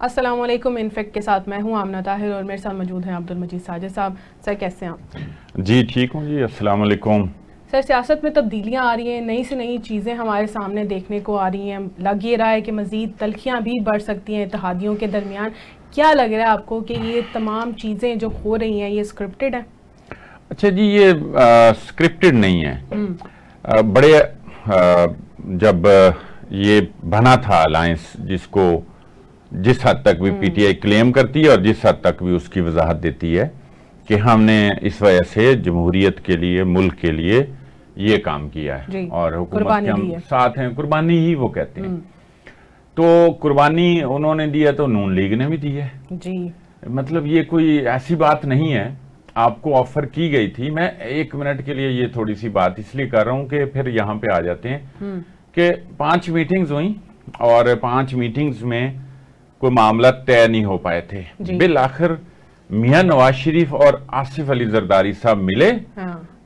السلام علیکم. انفیکٹ کے ساتھ میں ہوں آمنہ طاہر اور میرے ساتھ موجود ہیں عبدالمجید ساجد صاحب. سر کیسے ہیں آپ؟ جی ٹھیک ہوں جی. السلام علیکم. سر سیاست میں تبدیلیاں آ رہی ہیں, نئی سے نئی چیزیں ہمارے سامنے دیکھنے کو آ رہی ہیں. لگ یہ رہا ہے کہ مزید تلخیاں بھی بڑھ سکتی ہیں اتحادیوں کے درمیان. کیا لگ رہا ہے آپ کو کہ یہ تمام چیزیں جو ہو رہی ہیں یہ اسکرپٹڈ ہیں؟ اچھا جی, یہ اسکرپٹڈ نہیں ہے. بڑے جب یہ بنا تھا الائنس, جس حد تک بھی پی ٹی آئی کلیم کرتی ہے اور جس حد تک بھی اس کی وضاحت دیتی ہے کہ ہم نے اس وجہ سے جمہوریت کے لیے, ملک کے لیے یہ کام کیا ہے اور حکومت کے ہم ساتھ ہیں, قربانی ہی وہ کہتے ہیں. تو قربانی انہوں نے دی ہے تو نون لیگ نے بھی دی ہے جی. مطلب یہ کوئی ایسی بات نہیں ہے. آپ کو آفر کی گئی تھی. میں ایک منٹ کے لیے یہ تھوڑی سی بات اس لیے کر رہا ہوں کہ پھر یہاں پہ آ جاتے ہیں کہ 5 میٹنگز ہوئیں اور 5 میٹنگز میں کوئی معاملہ طے نہیں ہو پائے تھے. بالآخر میاں نواز شریف اور آصف علی زرداری صاحب ملے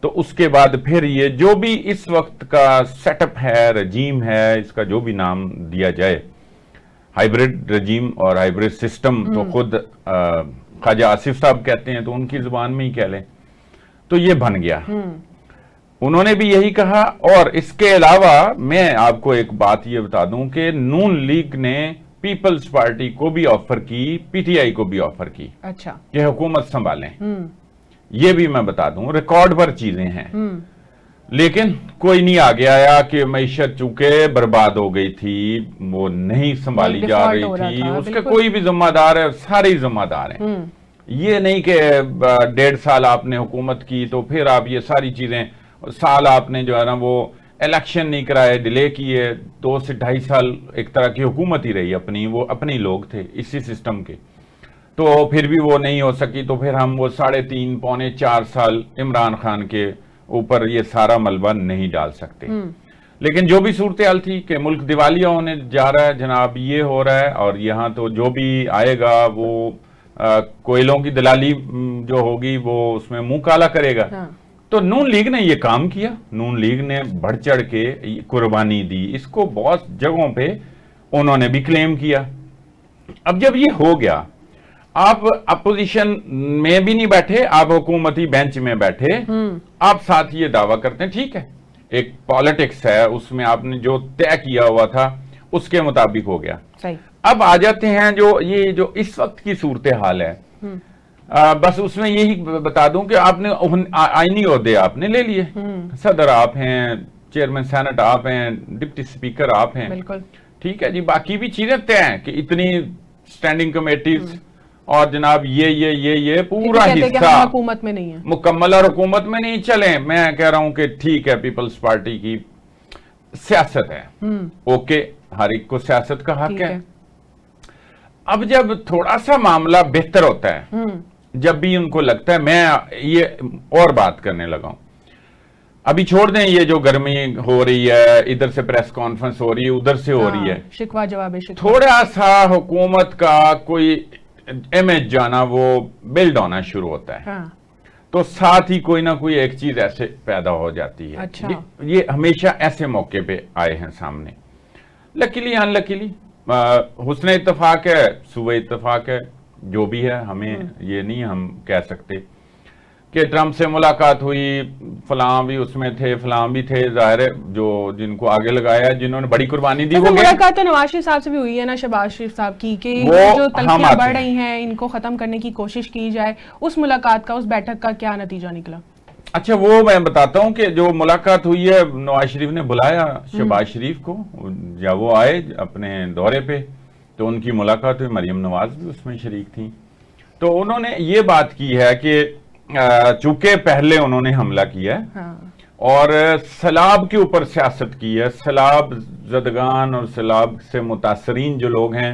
تو اس کے بعد پھر یہ جو بھی اس وقت کا سیٹ اپ ہے, رجیم ہے, اس کا جو بھی نام دیا جائے, ہائیبریڈ رجیم اور ہائیبریڈ سسٹم تو خود خواجہ آصف صاحب کہتے ہیں تو ان کی زبان میں ہی کہہ لیں, تو یہ بن گیا. انہوں نے بھی یہی کہا. اور اس کے علاوہ میں آپ کو ایک بات یہ بتا دوں کہ نون لیگ نے پیپلز پارٹی کو بھی آفر کی, پی ٹی آئی کو بھی آفر کی کہ حکومت سنبھالیں. یہ بھی میں بتا دوں ریکارڈ پر چیزیں ہیں. لیکن کوئی نہیں آگے آیا کہ معیشت چونکہ برباد ہو گئی تھی, وہ نہیں سنبھالی جا رہی تھی, اس کا کوئی بھی ذمہ دار ہے, سارے ہی ذمہ دار ہیں. یہ نہیں کہ 1.5 سال آپ نے حکومت کی تو پھر آپ یہ ساری چیزیں, سال آپ نے جو ہے نا وہ الیکشن نہیں کرائے, ڈیلے کیے, 2 سے 2.5 سال ایک طرح کی حکومت ہی رہی اپنی, وہ اپنے لوگ تھے اسی سسٹم کے, تو پھر بھی وہ نہیں ہو سکی. تو پھر ہم وہ 3.5 پونے 4 سال عمران خان کے اوپر یہ سارا ملبہ نہیں ڈال سکتے. لیکن جو بھی صورتحال تھی کہ ملک دیوالیہ ہونے جا رہا ہے جناب, یہ ہو رہا ہے, اور یہاں تو جو بھی آئے گا وہ کوئلوں کی دلالی جو ہوگی وہ اس میں منہ کالا کرے گا. تو نون لیگ نے یہ کام کیا, نون لیگ نے بڑھ چڑھ کے قربانی دی, اس کو بہت جگہوں پہ انہوں نے بھی کلیم کیا. اب جب یہ ہو گیا, آپ اپوزیشن میں بھی نہیں بیٹھے, آپ حکومتی بینچ میں بیٹھے, آپ ساتھ یہ دعویٰ کرتے ہیں ٹھیک ہے ایک پالیٹکس ہے, اس میں آپ نے جو طے کیا ہوا تھا اس کے مطابق ہو گیا. اب آ جاتے ہیں جو اس وقت کی صورتحال ہے, بس اس میں یہی بتا دوں کہ آپ نے آئینی عہدے آپ نے لے لیے, صدر آپ ہیں, چیئرمین سینٹ آپ ہیں, ڈپٹی اسپیکر آپ ہیں, ٹھیک ہے جی. باقی بھی چیزیں طے ہیں کہ اتنی اسٹینڈنگ کمیٹیز اور جناب یہ پورا حصہ حکومت میں نہیں ہے, مکمل اور حکومت میں نہیں. چلیں میں کہہ رہا ہوں کہ ٹھیک ہے پیپلز پارٹی کی سیاست ہے, اوکے, ہر ایک کو سیاست کا حق ہے. اب جب تھوڑا سا معاملہ بہتر ہوتا ہے, جب بھی ان کو لگتا ہے, میں یہ اور بات کرنے لگا ہوں, ابھی چھوڑ دیں یہ جو گرمی ہو رہی ہے, ادھر سے پریس کانفرنس ہو رہی ہے, ادھر سے ہو رہی ہے, شکوہ جواب شکوہ, تھوڑا سا حکومت کا کوئی امیج جانا وہ بلڈ ہونا شروع ہوتا ہے, تو ساتھ ہی کوئی نہ کوئی ایک چیز ایسے پیدا ہو جاتی ہے. یہ ہمیشہ ایسے موقع پہ آئے ہیں سامنے. لکیلی ان لکیلی حسن اتفاق ہے, سوء اتفاق ہے, جو بھی ہے, ہمیں یہ نہیں ہم کہہ سکتے کہ ٹرمپ سے ملاقات ہوئی, فلاں بھی اس میں تھے, فلاں بھی تھے, ظاہر ہے جو جن کو آگے لگایا, جنہوں نے بڑی قربانی دی, وہ ملاقات تو نواز شریف صاحب سے بھی ہوئی ہے نا, شہباز شریف صاحب کی, کہ جو تلخیاں بڑھ رہی ہیں ان کو ختم کرنے کی کوشش کی جائے. اس ملاقات کا, اس بیٹھک کا کیا نتیجہ نکلا؟ اچھا وہ میں بتاتا ہوں کہ جو ملاقات ہوئی ہے, نواز شریف نے بلایا شہباز شریف کو, جب وہ آئے اپنے دورے پہ تو ان کی ملاقات ہوئی, مریم نواز بھی اس میں شریک تھیں. تو انہوں نے یہ بات کی ہے کہ چونکہ پہلے انہوں نے حملہ کیا اور سیلاب کے اوپر سیاست کی ہے, سیلاب زدگان اور سیلاب سے متاثرین جو لوگ ہیں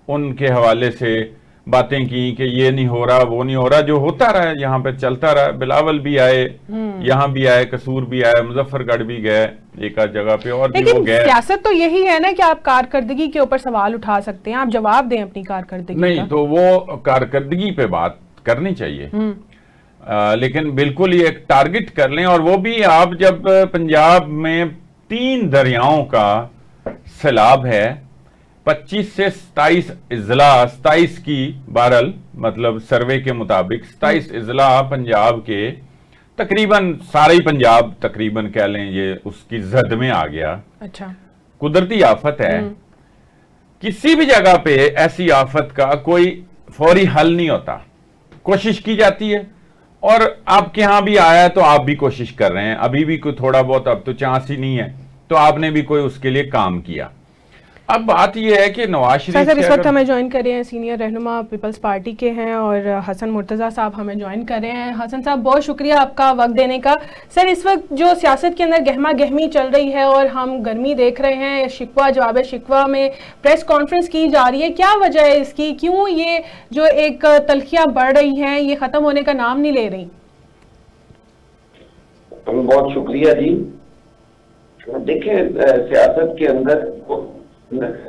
ان کے حوالے سے باتیں کی کہ یہ نہیں ہو رہا, وہ نہیں ہو رہا, جو ہوتا رہا یہاں پہ چلتا رہا. بلاول بھی آئے, یہاں بھی آئے, قصور بھی آئے, مظفر گڑھ بھی گئے ایک آدھ جگہ پہ, اور بھی وہ گئے. سیاست تو یہی ہے نا کہ آپ کارکردگی کے اوپر سوال اٹھا سکتے ہیں, آپ جواب دیں اپنی کارکردگی. نہیں تو وہ کارکردگی پہ بات کرنی چاہیے, لیکن بالکل یہ ایک ٹارگٹ کر لیں. اور وہ بھی آپ جب پنجاب میں 3 دریاؤں کا سیلاب ہے, 25 سے 27 اضلاع 27 کی بہرحال مطلب سروے کے مطابق 27 اضلاع پنجاب کے تقریباً سارے پنجاب تقریباً کہہ لیں یہ اس کی زد میں آ گیا. اچھا قدرتی آفت ہے. کسی بھی جگہ پہ ایسی آفت کا کوئی فوری حل نہیں ہوتا. کوشش کی جاتی ہے اور آپ کے ہاں بھی آیا تو آپ بھی کوشش کر رہے ہیں. ابھی بھی کوئی تھوڑا بہت اب تو چانس ہی نہیں ہے تو آپ نے بھی کوئی اس کے لیے کام کیا. اب بات یہ ہے کہ نواز شریف صاحب اس وقت ہمیں جوائن کر رہے ہیں سینئر رہنما پیپلز پارٹی کے ہیں اور حسن مرتضیٰ صاحب ہمیں جوائن کر رہے ہیں. حسن صاحب بہت شکریہ آپ کا وقت دینے کا. سر اس وقت جو سیاست کے اندر گہما گہمی چل رہی ہے اور ہم گرمی دیکھ رہے ہیں, شکوہ جواب شکوہ میں پریس کانفرنس کی جا رہی ہے, کیا وجہ ہے اس کی؟ کیوں یہ جو ایک تلخیاں بڑھ رہی ہیں یہ ختم ہونے کا نام نہیں لے رہی؟ بہت شکریہ جی. دیکھیں سیاست کے اندر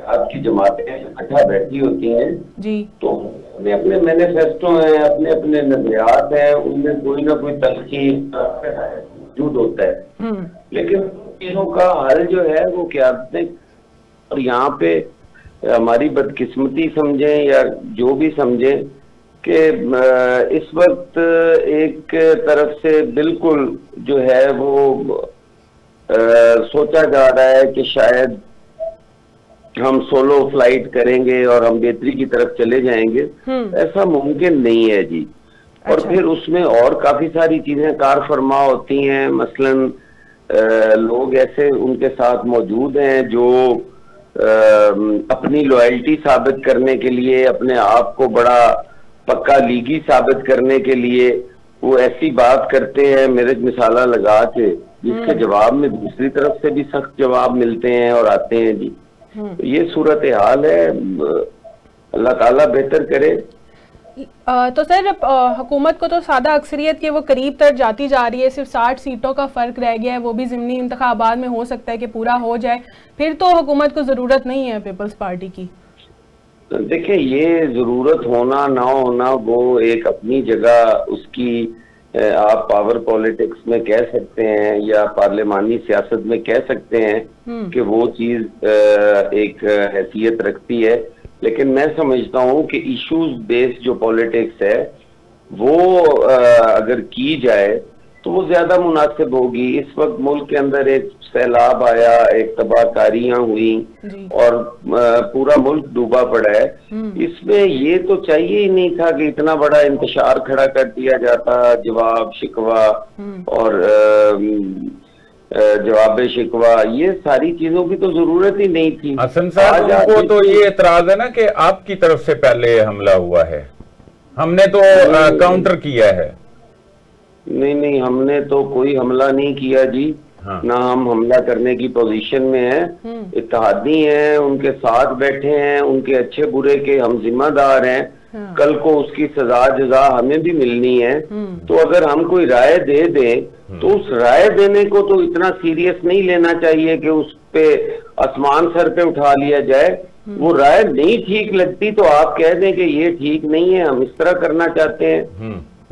آپ کی جماعتیں اکٹھا بیٹھی ہوتی ہیں جی تو اپنے اپنے مینیفیسٹو ہیں, اپنے اپنے نظریات ہیں, ان میں کوئی نہ کوئی تلخی موجود ہوتا ہے. لیکن چیزوں کا حل جو ہے وہ قیادتیں, اور یہاں پہ ہماری بدقسمتی سمجھیں یا جو بھی سمجھیں کہ اس وقت ایک طرف سے بالکل جو ہے وہ سوچا جا رہا ہے کہ شاید ہم سولو فلائٹ کریں گے اور ہم بہتری کی طرف چلے جائیں گے. ایسا ممکن نہیں ہے جی. اور پھر اس میں اور کافی ساری چیزیں کار فرما ہوتی ہیں. مثلاً لوگ ایسے ان کے ساتھ موجود ہیں جو اپنی لوائلٹی ثابت کرنے کے لیے, اپنے آپ کو بڑا پکا لیگی ثابت کرنے کے لیے وہ ایسی بات کرتے ہیں مرج مثالہ لگا کے جس کے جواب میں دوسری طرف سے بھی سخت جواب ملتے ہیں اور آتے ہیں جی. یہ صورتحال ہے, اللہ تعالیٰ بہتر کرے. تو سر حکومت کو تو سادہ اکثریت کے وہ قریب تر جاتی جا رہی ہے, صرف 60 سیٹوں کا فرق رہ گیا ہے, وہ بھی ضمنی انتخابات میں ہو سکتا ہے کہ پورا ہو جائے, پھر تو حکومت کو ضرورت نہیں ہے پیپلز پارٹی کی. دیکھیں یہ ضرورت ہونا نہ ہونا وہ ایک اپنی جگہ اس کی آپ پاور پولیٹکس میں کہہ سکتے ہیں یا پارلیمانی سیاست میں کہہ سکتے ہیں کہ وہ چیز ایک حیثیت رکھتی ہے. لیکن میں سمجھتا ہوں کہ ایشوز بیس جو پولیٹکس ہے وہ اگر کی جائے تو وہ زیادہ مناسب ہوگی. اس وقت ملک کے اندر ایک سیلاب آیا, ایک تباہ کاریاں ہوئیں اور پورا ملک ڈوبا پڑا ہے. اس میں یہ تو چاہیے ہی نہیں تھا کہ اتنا بڑا انتشار کھڑا کر دیا جاتا, جواب شکوہ اور جواب شکوہ, یہ ساری چیزوں کی تو ضرورت ہی نہیں تھی. حسن صاحب ان کو تو یہ اعتراض ہے نا کہ آپ کی طرف سے پہلے حملہ ہوا ہے, ہم نے تو کاؤنٹر کیا ہے. نہیں ہم نے تو کوئی حملہ نہیں کیا جی, نہ ہم حملہ کرنے کی پوزیشن میں ہیں. اتحادی ہیں, ان کے ساتھ بیٹھے ہیں, ان کے اچھے برے کے ہم ذمہ دار ہیں. کل کو اس کی سزا جزا ہمیں بھی ملنی ہے. تو اگر ہم کوئی رائے دے دیں تو اس رائے دینے کو تو اتنا سیریس نہیں لینا چاہیے کہ اس پہ آسمان سر پہ اٹھا لیا جائے. وہ رائے نہیں ٹھیک لگتی تو آپ کہہ دیں کہ یہ ٹھیک نہیں ہے, ہم اس طرح کرنا چاہتے ہیں.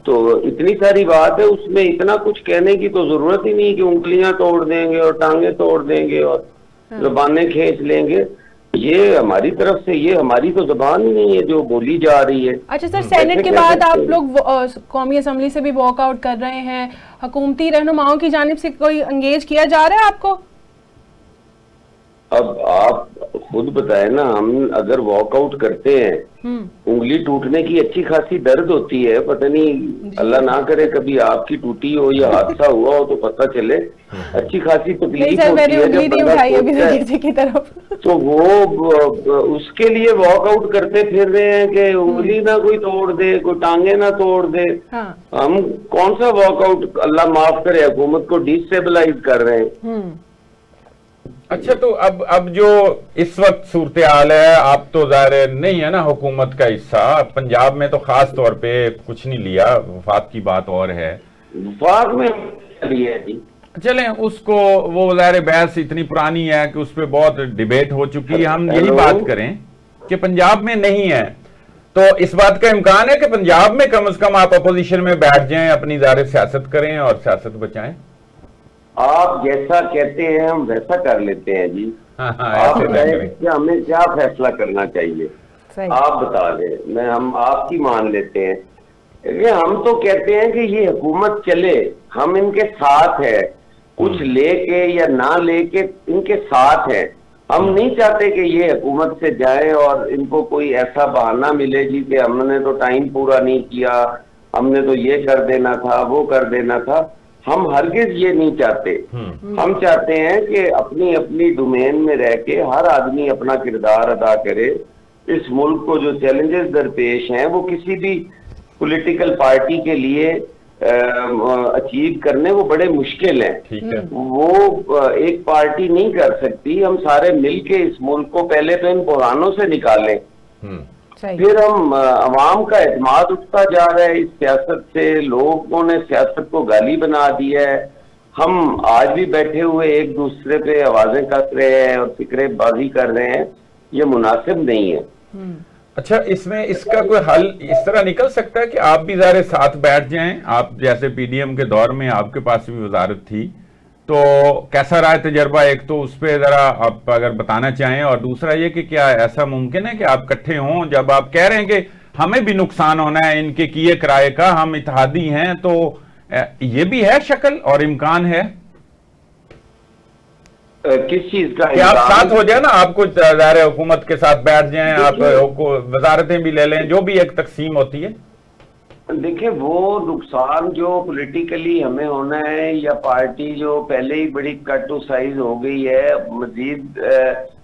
تو اتنی ساری بات ہے, اس میں اتنا کچھ کہنے کی تو ضرورت ہی نہیں کہ انگلیاں توڑ دیں گے اور ٹانگیں توڑ دیں گے اور زبانیں کھینچ لیں گے. یہ ہماری طرف سے, یہ ہماری تو زبان ہی نہیں ہے جو بولی جا رہی ہے. اچھا سر, سینٹ کے بعد آپ لوگ قومی اسمبلی سے بھی واک آؤٹ کر رہے ہیں, حکومتی رہنماؤں کی جانب سے کوئی انگیج کیا جا رہا ہے آپ کو؟ اب آپ خود بتائیں نا, ہم اگر واک آؤٹ کرتے ہیں انگلی ٹوٹنے کی اچھی خاصی درد ہوتی ہے. پتہ نہیں اللہ نہ کرے کبھی آپ کی ٹوٹی ہو یا حادثہ ہوا ہو تو پتہ چلے, اچھی خاصی تکلیف ہوتی ہے جب بندہ. تو وہ اس کے لیے واک آؤٹ کرتے پھر رہے ہیں کہ انگلی نہ کوئی توڑ دے, کوئی ٹانگیں نہ توڑ دے. ہم کون سا واک آؤٹ, اللہ معاف کرے, حکومت کو ڈیسٹیبلائز کر رہے ہیں. اچھا تو اب جو اس وقت صورتحال ہے, آپ تو ظاہر نہیں ہے نا حکومت کا حصہ, پنجاب میں تو خاص طور پہ کچھ نہیں لیا, وفاق کی بات اور ہے. وفاق میں لیا جی, چلیں اس کو, وہ ظاہر بحث اتنی پرانی ہے کہ اس پہ بہت ڈیبیٹ ہو چکی ہے. ہم یہی بات کریں کہ پنجاب میں نہیں ہے تو اس بات کا امکان ہے کہ پنجاب میں کم از کم آپ اپوزیشن میں بیٹھ جائیں, اپنی ظاہر سیاست کریں اور سیاست بچائیں. آپ جیسا کہتے ہیں ہم ویسا کر لیتے ہیں جی. آپ بتائیں کہ ہمیں کیا فیصلہ کرنا چاہیے, آپ بتا دیں, ہم آپ کی مان لیتے ہیں. ہم تو کہتے ہیں کہ یہ حکومت چلے, ہم ان کے ساتھ ہیں, کچھ لے کے یا نہ لے کے ان کے ساتھ ہیں. ہم نہیں چاہتے کہ یہ حکومت سے جائیں اور ان کو کوئی ایسا بہانہ ملے جی کہ ہم نے تو ٹائم پورا نہیں کیا, ہم نے تو یہ کر دینا تھا, وہ کر دینا تھا. ہم ہرگز یہ نہیں چاہتے. ہم چاہتے ہیں کہ اپنی اپنی ڈومین میں رہ کے ہر آدمی اپنا کردار ادا کرے. اس ملک کو جو چیلنجز درپیش ہیں وہ کسی بھی پولیٹیکل پارٹی کے لیے اچیو کرنے وہ بڑے مشکل ہیں. وہ ایک پارٹی نہیں کر سکتی. ہم سارے مل کے اس ملک کو پہلے تو ان بحرانوں سے نکالیں, پھر ہم عوام کا اعتماد اٹھتا جا رہا ہے اس سیاست سے. لوگوں نے سیاست کو گالی بنا دی ہے. ہم آج بھی بیٹھے ہوئے ایک دوسرے پہ آوازیں کس رہے ہیں اور فکرے بازی کر رہے ہیں, یہ مناسب نہیں ہے. اچھا, اس میں اس کا کوئی حل اس طرح نکل سکتا ہے کہ آپ بھی ذرا ساتھ بیٹھ جائیں؟ آپ جیسے پی ڈی ایم کے دور میں آپ کے پاس بھی وزارت تھی, تو کیسا رہا تجربہ؟ ایک تو اس پہ ذرا آپ اگر بتانا چاہیں, اور دوسرا یہ کہ کیا ایسا ممکن ہے کہ آپ اکٹھے ہوں جب آپ کہہ رہے ہیں کہ ہمیں بھی نقصان ہونا ہے ان کے کیے کرائے کا, ہم اتحادی ہیں, تو یہ بھی ہے شکل اور امکان ہے کس چیز کا کہ آپ ساتھ ہو جائیں نا, آپ کو ظاہر حکومت کے ساتھ بیٹھ جائیں, آپ وزارتیں بھی لے لیں, جو بھی ایک تقسیم ہوتی ہے؟ دیکھیں, وہ نقصان جو پولیٹیکلی ہمیں ہونا ہے یا پارٹی جو پہلے ہی بڑی کٹ ٹو سائز ہو گئی ہے, مزید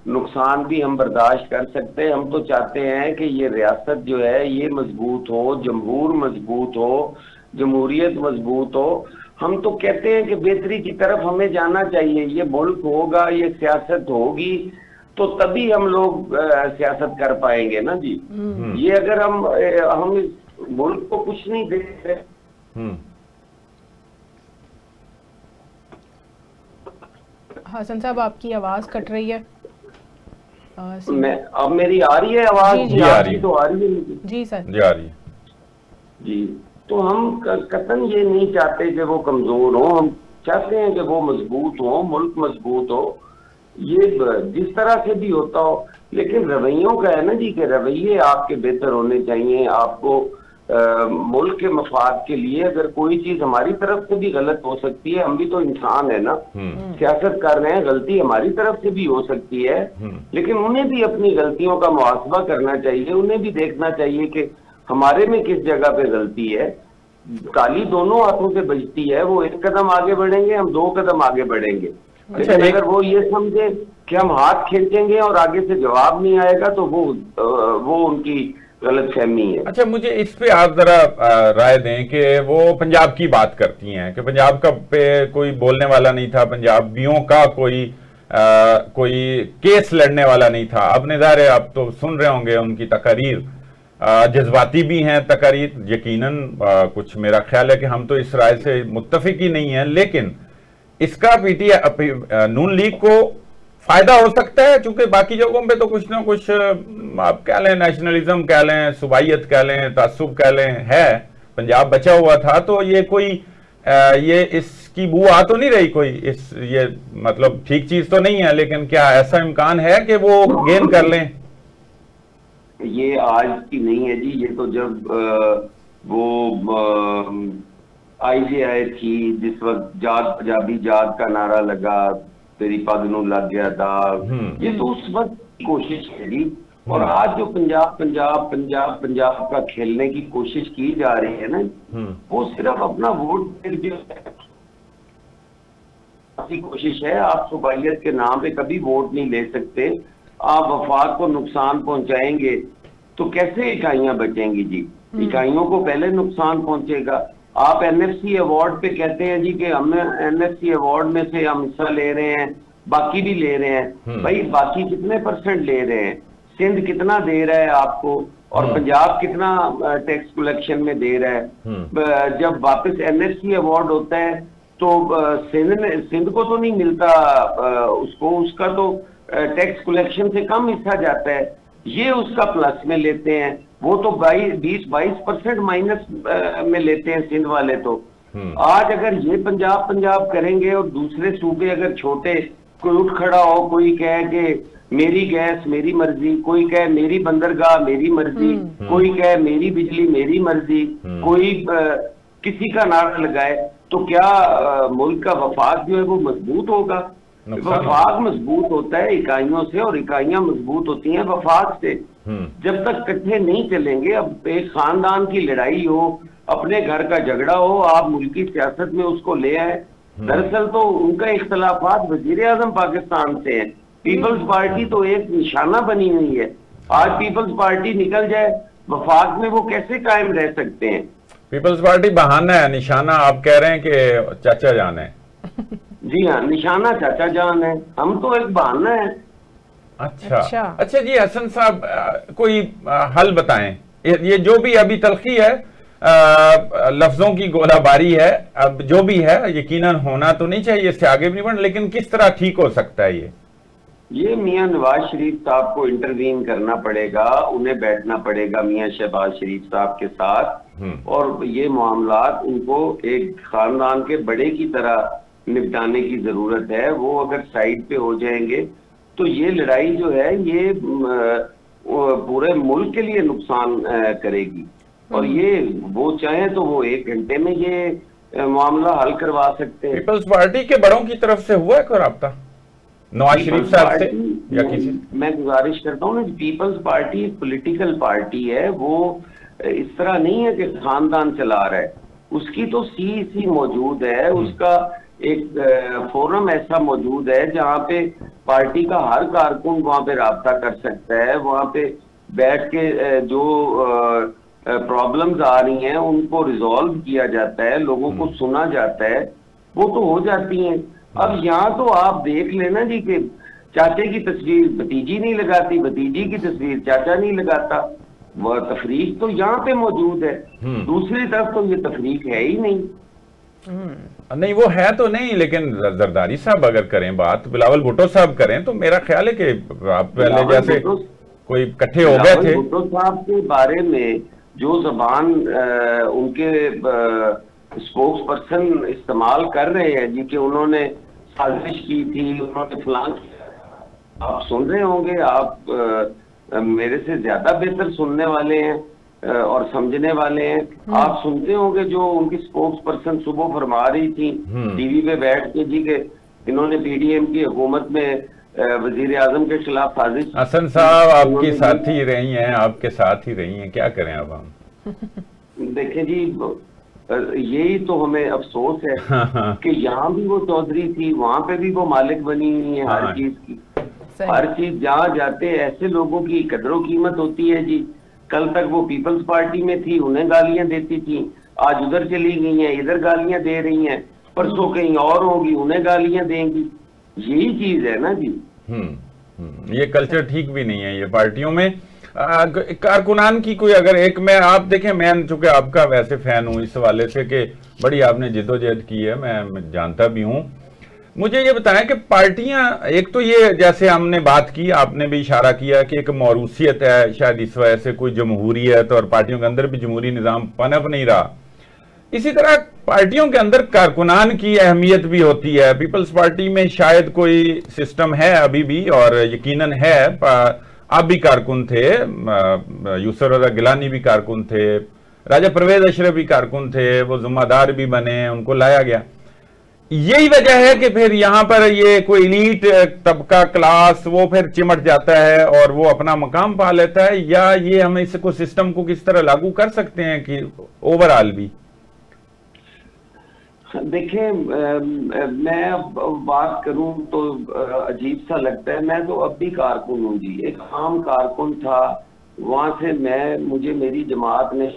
نقصان بھی ہم برداشت کر سکتے ہیں. ہم تو چاہتے ہیں کہ یہ ریاست جو ہے یہ مضبوط ہو, جمہور مضبوط ہو, جمہوریت مضبوط ہو. ہم تو کہتے ہیں کہ بہتری کی طرف ہمیں جانا چاہیے. یہ ملک ہوگا, یہ سیاست ہوگی, تو تبھی ہم لوگ سیاست کر پائیں گے نا جی. یہ اگر ہم ملک کو کچھ نہیں دیکھ رہے. حسن صاحب, آپ کی آواز کٹ رہی ہے. اب میری آ رہی ہے آواز؟ جی آ رہی ہے. تو آ رہی ہے جی سر, جی آ رہی ہے. جی, تو ہم قطعاً یہ نہیں چاہتے کہ وہ کمزور ہوں. ہم چاہتے ہیں کہ وہ مضبوط ہوں, ملک مضبوط ہو, یہ جس طرح سے بھی ہوتا ہو. لیکن رویوں کا ہے نا جی, کہ رویے آپ کے بہتر ہونے چاہیے. آپ کو ملک کے مفاد کے لیے اگر کوئی چیز ہماری طرف سے بھی غلط ہو سکتی ہے, ہم بھی تو انسان ہیں نا, سیاست کر رہے ہیں, غلطی ہماری طرف سے بھی ہو سکتی ہے, لیکن انہیں بھی اپنی غلطیوں کا محاسبہ کرنا چاہیے. انہیں بھی دیکھنا چاہیے کہ ہمارے میں کس جگہ پہ غلطی ہے. تالی دونوں ہاتھوں سے بجتی ہے. وہ ایک قدم آگے بڑھیں گے, ہم 2 قدم آگے بڑھیں گے. لیکن اگر وہ یہ سمجھے کہ ہم ہاتھ کھینچیں گے اور آگے سے جواب نہیں آئے گا, تو وہ ان کی غلط فہمی ہے. اچھا, مجھے اس پہ آپ ذرا رائے دیں کہ وہ پنجاب کی بات کرتی ہیں کہ پنجاب کا پہ کوئی بولنے والا نہیں تھا, پنجابیوں کا کوئی کیس لڑنے والا نہیں تھا. اب ظاہر ہے آپ تو سن رہے ہوں گے ان کی تقاریر, جذباتی بھی ہیں تقاریر یقیناً. کچھ میرا خیال ہے کہ ہم تو اس رائے سے متفق ہی نہیں ہیں, لیکن اس کا پی ٹی نون لیگ کو فائدہ ہو سکتا ہے, چونکہ باقی جگہوں پہ تو کچھ نہ کچھ آپ کہہ لیں نیشنلزم کہہ لیں, صوبائیت کہہ لیں, تعصب کہہ لیں, ہے. پنجاب بچا ہوا تھا, تو یہ کوئی یہ اس کی بو آ تو نہیں رہی کوئی, یہ مطلب ٹھیک چیز تو نہیں ہے, لیکن کیا ایسا امکان ہے کہ وہ گین کر لیں؟ یہ آج کی نہیں ہے جی, یہ تو جب وہ آئی جے آئی تھی, جس وقت جات پنجابی جات کا نعرہ لگا, تیری پگ نو لگ گیا داغ, یہ تو اس وقت کی کوشش ہے جی. اور آج جو پنجاب کا کھیلنے کی کوشش کی جا رہی ہے نا, وہ صرف اپنا ووٹ کی کوشش ہے. آپ صوبائیت کے نام پہ کبھی ووٹ نہیں لے سکتے. آپ وفاق کو نقصان پہنچائیں گے تو کیسے اکائیاں بچیں گی جی؟ اکائیوں کو پہلے نقصان پہنچے گا. آپ این ایف سی ایوارڈ پہ کہتے ہیں جی کہ ہم این ایف سی ایوارڈ میں سے ہم حصہ لے رہے ہیں, باقی بھی لے رہے ہیں. بھائی باقی کتنے % لے رہے ہیں؟ سندھ کتنا دے رہا ہے آپ کو, اور پنجاب کتنا ٹیکس کلیکشن میں دے رہا ہے؟ جب واپس این ایف سی ایوارڈ ہوتا ہے تو سندھ کو تو نہیں ملتا, اس کا تو ٹیکس کلیکشن سے کم حصہ جاتا ہے. یہ اس کا پلس میں لیتے ہیں, وہ تو 20-22% مائنس میں لیتے ہیں سندھ والے. تو آج اگر یہ پنجاب کریں گے اور دوسرے صوبے اگر چھوٹے، کوئی اٹھ کھڑا ہو، کوئی کہے کہ میری گیس میری مرضی، کوئی کہے میری بندرگاہ میری مرضی، کوئی کہے میری بجلی میری مرضی، کوئی کسی کا نعرہ لگائے، تو کیا ملک کا وفاق جو ہے وہ مضبوط ہوگا؟ وفاق مضبوط ہوتا ہے اکائیوں سے، اور اکائیاں مضبوط ہوتی ہیں وفاق سے۔ جب تک کٹھے نہیں چلیں گے، اب ایک خاندان کی لڑائی ہو، اپنے گھر کا جھگڑا ہو، آپ ملکی سیاست میں اس کو لے آئے۔ دراصل تو ان کا اختلافات وزیر اعظم پاکستان سے ہیں۔ پیپلز پارٹی تو ایک نشانہ بنی ہوئی ہے، آج پیپلز پارٹی نکل جائے وفاق میں، وہ کیسے قائم رہ سکتے ہیں؟ پیپلز پارٹی بہانہ ہے، نشانہ آپ کہہ رہے ہیں کہ چاچا جان ہے؟ جی ہاں، نشانہ چاچا جان ہے، ہم تو ایک بہانہ ہے۔ اچھا جی حسن صاحب، کوئی حل بتائیں، یہ جو بھی ابھی تلخی ہے، لفظوں کی گولہ باری ہے، اب جو بھی ہے یقیناً ہونا تو نہیں چاہیے، اس سے آگے بھی نہیں بڑھنا، لیکن کس طرح ٹھیک ہو سکتا ہے یہ میاں نواز شریف صاحب کو انٹروین کرنا پڑے گا، انہیں بیٹھنا پڑے گا میاں شہباز شریف صاحب کے ساتھ، اور یہ معاملات ان کو ایک خاندان کے بڑے کی طرح نپٹانے کی ضرورت ہے۔ وہ اگر سائیڈ پہ ہو جائیں گے تو یہ لڑائی جو ہے یہ پورے ملک کے لیے نقصان کرے گی، اور یہ وہ چاہیں تو وہ 1 گھنٹے میں یہ معاملہ حل کروا سکتے ہیں۔ پیپلز پارٹی کے بڑوں کی طرف سے ہوا ہے کوئی رابطہ نواز شریف صاحب سے یا کسی؟ میں گزارش کرتا ہوں نا، پیپلز پارٹی ایک پولیٹیکل پارٹی ہے، وہ اس طرح نہیں ہے کہ خاندان چلا رہا ہے، اس کی تو سی موجود ہے، اس کا ایک فورم ایسا موجود ہے جہاں پہ پارٹی کا ہر کارکن وہاں پہ رابطہ کر سکتا ہے، وہاں پہ بیٹھ کے جو پرابلمز آ رہی ہیں ان کو ریزالو کیا جاتا ہے، لوگوں کو سنا جاتا ہے، وہ تو ہو جاتی ہیں۔ اب یہاں تو آپ دیکھ لینا جی کہ چاچے کی تصویر بھتیجی نہیں لگاتی، بھتیجی کی تصویر چاچا نہیں لگاتا، وہ تفریق تو یہاں پہ موجود ہے، دوسری طرف تو یہ تفریق ہے ہی نہیں۔ نہیں وہ ہے تو نہیں، لیکن زرداری صاحب اگر کریں بات، بلاول بھٹو صاحب کریں، تو میرا خیال ہے کہ آپ پہلے جیسے کوئی کٹھے ہو گئے تھے۔ بھٹو صاحب کے بارے میں جو زبان ان کے اسپوکس پرسن استعمال کر رہے ہیں جی کہ انہوں نے سازش کی تھی، انہوں نے فلان کیا، آپ سن رہے ہوں گے، آپ میرے سے زیادہ بہتر سننے والے ہیں اور سمجھنے والے ہیں، آپ سنتے ہوں گے جو ان کی اسپوکس پرسن صبح فرما رہی تھی ٹی وی پہ بیٹھ کے جی کہ انہوں نے پی ڈی ایم کی حکومت میں وزیر اعظم کے خلاف سازش۔ حسن صاحب آپ کی ساتھی رہی ہیں، آپ کے ساتھ ہی رہی ہیں، کیا کریں اب ہم؟ دیکھیں جی، یہی تو ہمیں افسوس ہے کہ یہاں بھی وہ چودھری تھی، وہاں پہ بھی وہ مالک بنی ہوئی ہے ہر چیز کی، ہر چیز جہاں جاتے ایسے لوگوں کی قدر و قیمت ہوتی ہے جی۔ کل تک وہ پیپلز پارٹی میں تھی، انہیں گالیاں دیتی تھی، آج ادھر چلی گئی ہیں، ادھر گالیاں دے رہی ہیں، پرسوں کہیں اور ہوگی انہیں گالیاں دیں گی، یہی چیز ہے نا جی۔ یہ کلچر ٹھیک بھی نہیں ہے یہ پارٹیوں میں۔ کارکنان کی کوئی اگر ایک میں آپ دیکھیں، میں چونکہ آپ کا ویسے فین ہوں اس حوالے سے کہ بڑی آپ نے جد و جہد کی ہے، میں جانتا بھی ہوں، مجھے یہ بتائیں کہ پارٹیاں، ایک تو یہ جیسے ہم نے بات کی، آپ نے بھی اشارہ کیا کہ ایک موروثیت ہے، شاید اس وجہ سے کوئی جمہوریت اور پارٹیوں کے اندر بھی جمہوری نظام پنپ نہیں رہا، اسی طرح پارٹیوں کے اندر کارکنان کی اہمیت بھی ہوتی ہے۔ پیپلز پارٹی میں شاید کوئی سسٹم ہے ابھی بھی، اور یقیناً ہے، آپ بھی کارکن تھے، یوسف رضا گیلانی بھی کارکن تھے، راجہ پرویز اشرف بھی کارکن تھے، وہ ذمہ دار بھی بنے، ان کو لایا گیا۔ یہی وجہ ہے کہ پھر یہاں پر یہ کوئی ایلیٹ طبقہ کلاس وہ پھر چمٹ جاتا ہے اور وہ اپنا مقام پا لیتا ہے، یا یہ ہم اس کو سسٹم کو کس طرح لاگو کر سکتے ہیں کہ اوورآل بھی؟ دیکھیں، میں اب بات کروں تو عجیب سا لگتا ہے، میں تو اب بھی کارکن ہوں جی، ایک عام کارکن تھا، وہاں سے مجھے میری جماعت نے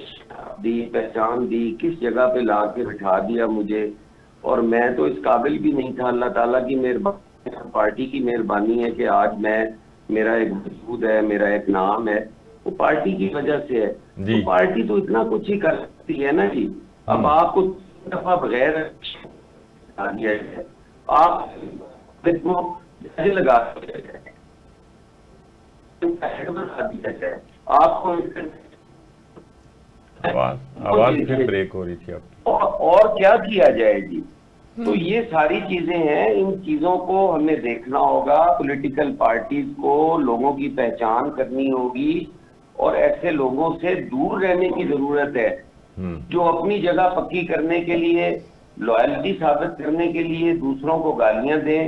دی، پہچان دی، کس جگہ پہ لا کے بٹھا دیا مجھے، اور میں تو اس قابل بھی نہیں تھا، اللہ تعالیٰ کی مہربانی، پارٹی کی مہربانی ہے کہ آج میرا ایک وجود ہے، میرا ایک نام ہے، وہ پارٹی کی وجہ سے ہے۔ تو پارٹی تو اتنا کچھ ہی کر سکتی ہے نا جی۔ اب آپ کو دفعہ بغیر دیا جائے، آپ لگا دیا جائے، آپ کو آواز پھر بریک ہو رہی تھی آپ کی۔ اور کیا کیا جائے جی. تو یہ ساری چیزیں ہیں, ان چیزوں کو ہم نے دیکھنا ہوگا, پولیٹیکل پارٹیز کو لوگوں کی پہچان کرنی ہوگی اور ایسے لوگوں سے دور رہنے کی ضرورت ہے جو اپنی جگہ پکی کرنے کے لیے, لوائلٹی ثابت کرنے کے لیے دوسروں کو گالیاں دیں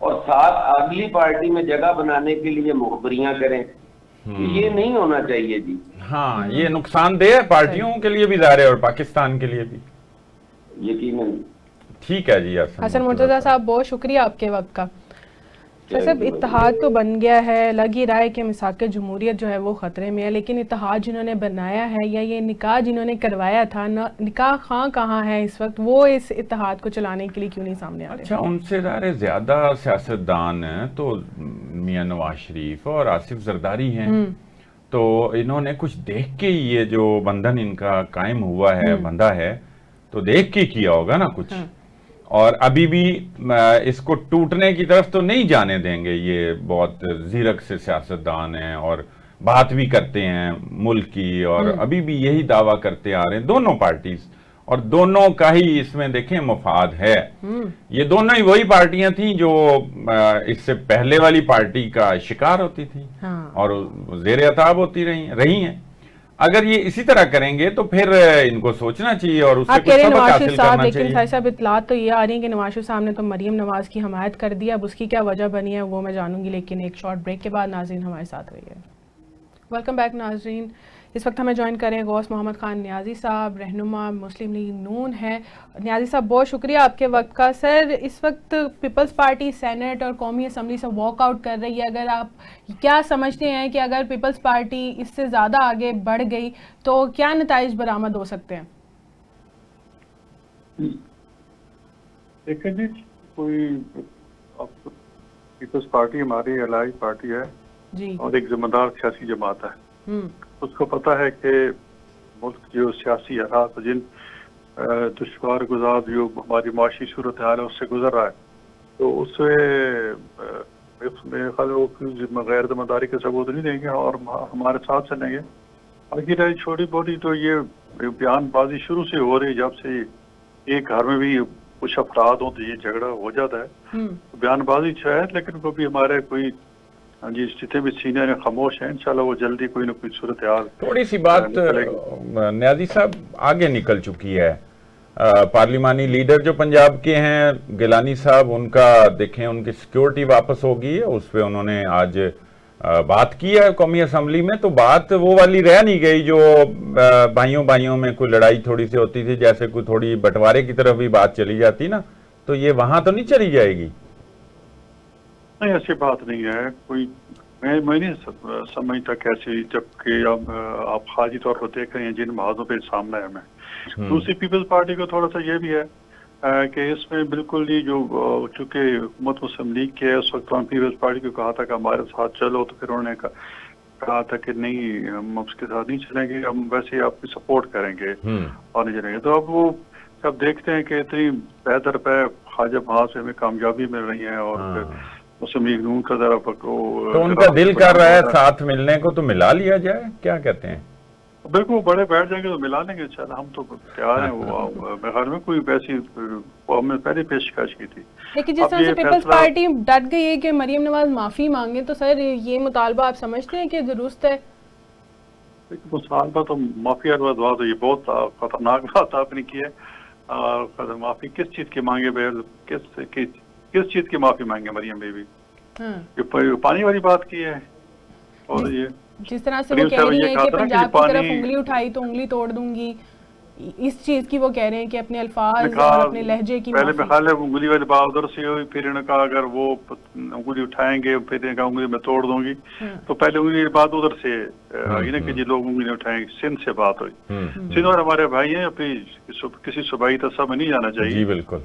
اور ساتھ اگلی پارٹی میں جگہ بنانے کے لیے مخبریاں کریں. یہ نہیں ہونا چاہیے جی. ہاں, یہ نقصان دہ ہے پارٹیوں کے لیے بھی ظاہر ہے اور پاکستان کے لیے بھی یقیناً. ٹھیک ہے جی. حسن مرتضیٰ صاحب بہت شکریہ آپ کے وقت کا. صاحب اتحاد تو بن گیا ہے, لگ ہی رہا ہے کہ مساق جمہوریت جو ہے وہ خطرے میں ہے, لیکن اتحاد جنہوں نے بنایا ہے یا یہ نکاح جنہوں نے کروایا تھا, نکاح خاں کہاں ہے اس وقت, وہ اس اتحاد کو چلانے کے لیے کیوں نہیں سامنے آ رہے؟ اچھا, ان سے ظاہر زیادہ سیاستدان تو میاں نواز شریف اور آصف زرداری ہیں, تو انہوں نے کچھ دیکھ کے یہ جو بندھن ان کا قائم ہوا ہے, بندھا ہے, تو دیکھ کے کیا ہوگا نا کچھ, اور ابھی بھی اس کو ٹوٹنے کی طرف تو نہیں جانے دیں گے. یہ بہت زیرک سے سیاستدان ہیں اور بات بھی کرتے ہیں ملک کی, اور ابھی بھی یہی دعویٰ کرتے آ رہے ہیں دونوں پارٹیز, اور دونوں کا ہی اس میں دیکھیں مفاد ہے. یہ دونوں ہی وہی پارٹیاں تھیں جو اس سے پہلے والی پارٹی کا شکار ہوتی تھی اور زیر عتاب ہوتی رہی ہیں. اگر یہ اسی طرح کریں گے تو پھر ان کو سوچنا چاہیے اور اس سے کچھ سبق حاصل کرنا چاہیے. لیکن صاحب صاحب اطلاعات تو یہ آ رہی ہیں کہ نواز شریف صاحب نے تو مریم نواز کی حمایت کر دی. اب اس کی کیا وجہ بنی ہے وہ میں جانوں گی, لیکن ایک شارٹ بریک کے بعد ناظرین ہمارے ساتھ رہیے. ویلکم بیک ناظرین. اس وقت ہمیں جوائن کریں غوث محمد خان نیازی صاحب, رہنما مسلم لیگ نون ہے. نیازی صاحب بہت شکریہ آپ کے وقت کا. سر, اس وقت پیپلز پارٹی سینٹ اور قومی اسمبلی سے واک آؤٹ کر رہی ہے. اگر آپ کیا سمجھتے ہیں کہ اگر پیپلز پارٹی اس سے زیادہ آگے بڑھ گئی تو کیا نتائج برآمد ہو سکتے ہیں؟ دیکھیں جی, کوئی پیپلز پارٹی ہماری الائی پارٹی ہے جی, اور ایک ذمہ دار سیاسی جماعت ہے. اس کو پتہ ہے کہ ملک جو سیاسی حالات جن دشوار گزار جو ہماری معاشی صورتحال ہے اس سے گزر رہا ہے, تو اس میں غیر ذمہ داری کا ثبوت نہیں دیں گے اور ہمارے ساتھ چلیں گے. باقی رہی چھوٹی بوٹی تو یہ بیان بازی شروع سے ہو رہی, جب سے ایک گھر میں بھی کچھ افراد ہوں تو یہ جھگڑا ہو جاتا ہے. بیان بازی شاید, لیکن وہ بھی ہمارے کوئی جی جتنے بھی سینئر ہیں خاموش ہیں, انشاءاللہ وہ جلدی کوئی نہ کوئی صورتحال. تھوڑی سی بات نیازی صاحب آگے نکل چکی ہے. پارلیمانی لیڈر جو پنجاب کے ہیں گیلانی صاحب, ان کا دیکھیں ان کی سیکیورٹی واپس ہوگی, اس پہ انہوں نے آج بات کی ہے قومی اسمبلی میں. تو بات وہ والی رہ نہیں گئی جو بھائیوں میں کوئی لڑائی تھوڑی سی ہوتی تھی, جیسے کوئی تھوڑی بٹوارے کی طرف بھی بات چلی جاتی نا, تو یہ وہاں تو نہیں چلی جائے گی. نہیں, ایسی بات نہیں ہے. کوئی میں نہیں سمجھتا کیسے, جبکہ آپ خارجی طور پر دیکھ رہے ہیں جن محاذوں پہ سامنا ہے ہمیں. دوسری پیپلز پارٹی کو تھوڑا سا یہ بھی ہے کہ اس میں بالکل ہی جو چونکہ حکومت مسلم لیگ کے اس وقت ہم پیپلز پارٹی کو کہا تھا کہ ہمارے ساتھ چلو, تو پھر انہوں نے کہا تھا کہ نہیں, ہم اس کے ساتھ نہیں چلیں گے, ہم ویسے ہی آپ کی سپورٹ کریں گے اور نہیں چلیں گے. تو اب وہ جب دیکھتے ہیں کہ اتنی بہتر پہ خواجہ محاذ سے ہمیں کامیابی مل رہی ہے اور مسلم لیگ نون کا ذرا تو ان کا دل کر رہا ہے ساتھ ملنے کو, تو ملا لیا جائے, کیا کہتے ہیں؟ بالکل, بڑے بیٹھ جائیں گے تو ملا لیں گے انشاءاللہ, ہم تو تیار ہیں. وہ بہار میں کوئی ویسی ہم نے پہلے پیشکش کی تھی. لیکن جس طرح سے پیپلز پارٹی ڈٹ گئی ہے کہ مریم نواز معافی مانگے, تو سر یہ مطالبہ آپ سمجھتے ہیں کہ درست ہے؟ مطالبہ تو معافی تو یہ بہت خطرناک بات آپ نے کی ہے. معافی کس چیز کی مانگے, کس چیز کی معافی مانگے مریم بیوی؟ یہ پانی والی بات کی ہے. اور یہ جس طرح سے وہ کہہ رہی ہیں کہ پنجاب کی طرف انگلی اٹھائی تو انگلی توڑ دوں گی, اس چیز کی وہ کہہ رہے ہیں کہ اپنے الفاظ اور اپنے لہجے کی پہلے میں خیال ہے انگلی والی بات ادھر سے ہوئی, پھر انہوں نے کہا اگر وہ انگلی اٹھائیں گے پھر انہوں نے کہا انگلی میں توڑ دوں گی. تو پہلے انگلی کی بات ادھر سے آئی نا کہ جی لوگ انگلی اٹھائیں گے. سندھ سے بات ہوئی. سندھ اور ہمارے بھائی ہیں, اپنی کسی صوبائی تصب میں نہیں جانا چاہیے. جی بالکل.